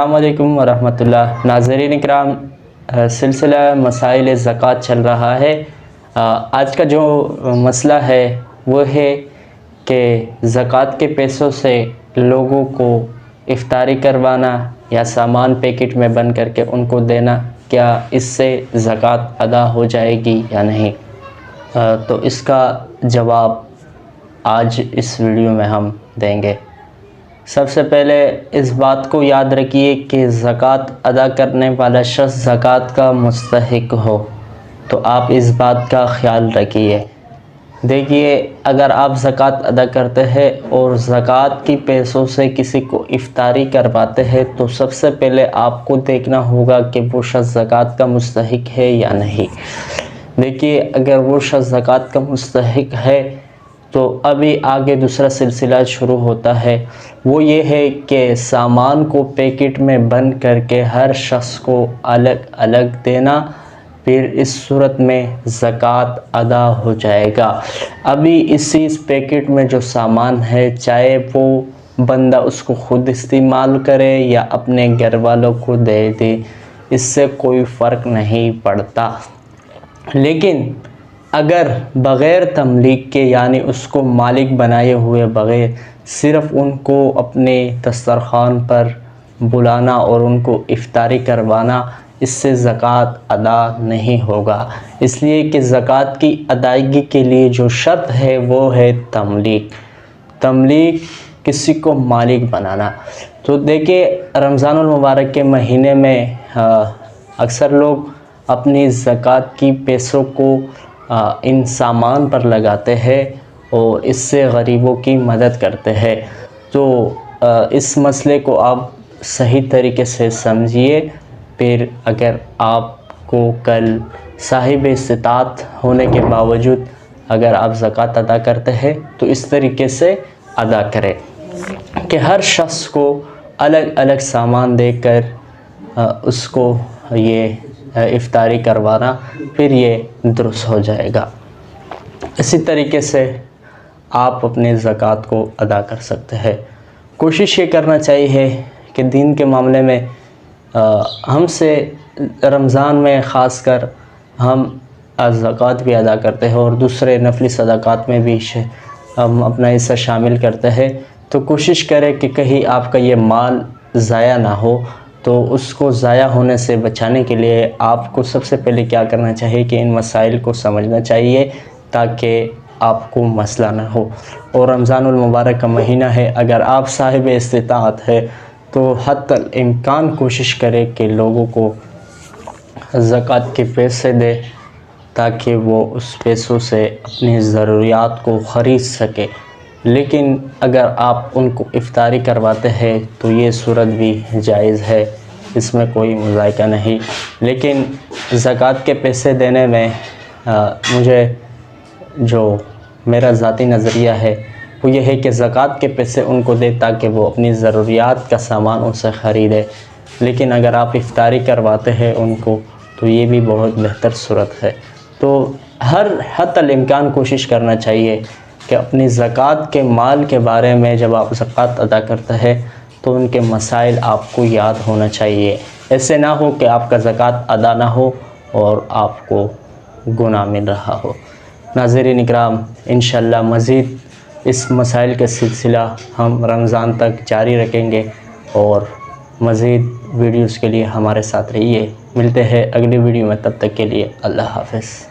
السلام علیکم ورحمۃ اللہ۔ ناظرین اکرام، سلسلہ مسائل زکوٰۃ چل رہا ہے۔ آج کا جو مسئلہ ہے وہ ہے کہ زکوٰۃ کے پیسوں سے لوگوں کو افطاری کروانا یا سامان پیکٹ میں بند کر کے ان کو دینا، کیا اس سے زکوٰۃ ادا ہو جائے گی یا نہیں؟ تو اس کا جواب آج اس ویڈیو میں ہم دیں گے۔ سب سے پہلے اس بات کو یاد رکھیے کہ زکوٰۃ ادا کرنے والا شخص زکوٰۃ کا مستحق ہو، تو آپ اس بات کا خیال رکھیے۔ دیکھیے، اگر آپ زکوٰۃ ادا کرتے ہیں اور زکوٰۃ کی پیسوں سے کسی کو افطاری کرواتے ہیں تو سب سے پہلے آپ کو دیکھنا ہوگا کہ وہ شخص زکوٰۃ کا مستحق ہے یا نہیں۔ دیکھیے، اگر وہ شخص زکوٰۃ کا مستحق ہے تو ابھی آگے دوسرا سلسلہ شروع ہوتا ہے، وہ یہ ہے کہ سامان کو پیکٹ میں بند کر کے ہر شخص کو الگ الگ دینا، پھر اس صورت میں زکوٰۃ ادا ہو جائے گا۔ ابھی اسی پیکٹ میں جو سامان ہے، چاہے وہ بندہ اس کو خود استعمال کرے یا اپنے گھر والوں کو دے دے، اس سے کوئی فرق نہیں پڑتا۔ لیکن اگر بغیر تملیک کے، یعنی اس کو مالک بنائے ہوئے بغیر صرف ان کو اپنے دسترخوان پر بلانا اور ان کو افطاری کروانا، اس سے زکوٰۃ ادا نہیں ہوگا، اس لیے کہ زکوٰۃ کی ادائیگی کے لیے جو شرط ہے وہ ہے تملیک، کسی کو مالک بنانا۔ تو دیکھیں، رمضان المبارک کے مہینے میں اکثر لوگ اپنی زکوٰۃ کی پیسوں کو ان سامان پر لگاتے ہیں اور اس سے غریبوں کی مدد کرتے ہیں۔ تو اس مسئلے کو آپ صحیح طریقے سے سمجھیے، پھر اگر آپ کو کل صاحب استطاعت ہونے کے باوجود اگر آپ زکوٰۃ ادا کرتے ہیں تو اس طریقے سے ادا کریں کہ ہر شخص کو الگ الگ سامان دے کر اس کو یہ افطاری کروانا، پھر یہ درست ہو جائے گا۔ اسی طریقے سے آپ اپنے زکوٰۃ کو ادا کر سکتے ہیں۔ کوشش یہ کرنا چاہیے کہ دین کے معاملے میں ہم سے رمضان میں خاص کر ہم زکوٰۃ بھی ادا کرتے ہیں اور دوسرے نفلی صدقات میں بھی ہم اپنا حصہ شامل کرتے ہیں، تو کوشش کریں کہ کہیں آپ کا یہ مال ضائع نہ ہو۔ تو اس کو ضائع ہونے سے بچانے کے لیے آپ کو سب سے پہلے کیا کرنا چاہیے کہ ان مسائل کو سمجھنا چاہیے تاکہ آپ کو مسئلہ نہ ہو۔ اور رمضان المبارک کا مہینہ ہے، اگر آپ صاحب استطاعت ہے تو حتی الامکان کوشش کریں کہ لوگوں کو زکوٰۃ کے پیسے دے تاکہ وہ اس پیسوں سے اپنی ضروریات کو خرید سکے۔ لیکن اگر آپ ان کو افطاری کرواتے ہیں تو یہ صورت بھی جائز ہے، اس میں کوئی مذائقہ نہیں۔ لیکن زکوٰۃ کے پیسے دینے میں مجھے جو میرا ذاتی نظریہ ہے وہ یہ ہے کہ زکوٰۃ کے پیسے ان کو دے تاکہ وہ اپنی ضروریات کا سامان ان سے خریدے۔ لیکن اگر آپ افطاری کرواتے ہیں ان کو تو یہ بھی بہت بہتر صورت ہے۔ تو حتی الامکان کوشش کرنا چاہیے کہ اپنی زکوٰۃ کے مال کے بارے میں جب آپ زکوٰۃ ادا کرتے ہیں تو ان کے مسائل آپ کو یاد ہونا چاہیے، ایسے نہ ہو کہ آپ کا زکوٰۃ ادا نہ ہو اور آپ کو گناہ مل رہا ہو۔ ناظرین اکرام، انشاءاللہ مزید اس مسائل کا سلسلہ ہم رمضان تک جاری رکھیں گے، اور مزید ویڈیوز کے لیے ہمارے ساتھ رہیے۔ ملتے ہیں اگلی ویڈیو میں، تب تک کے لیے اللہ حافظ۔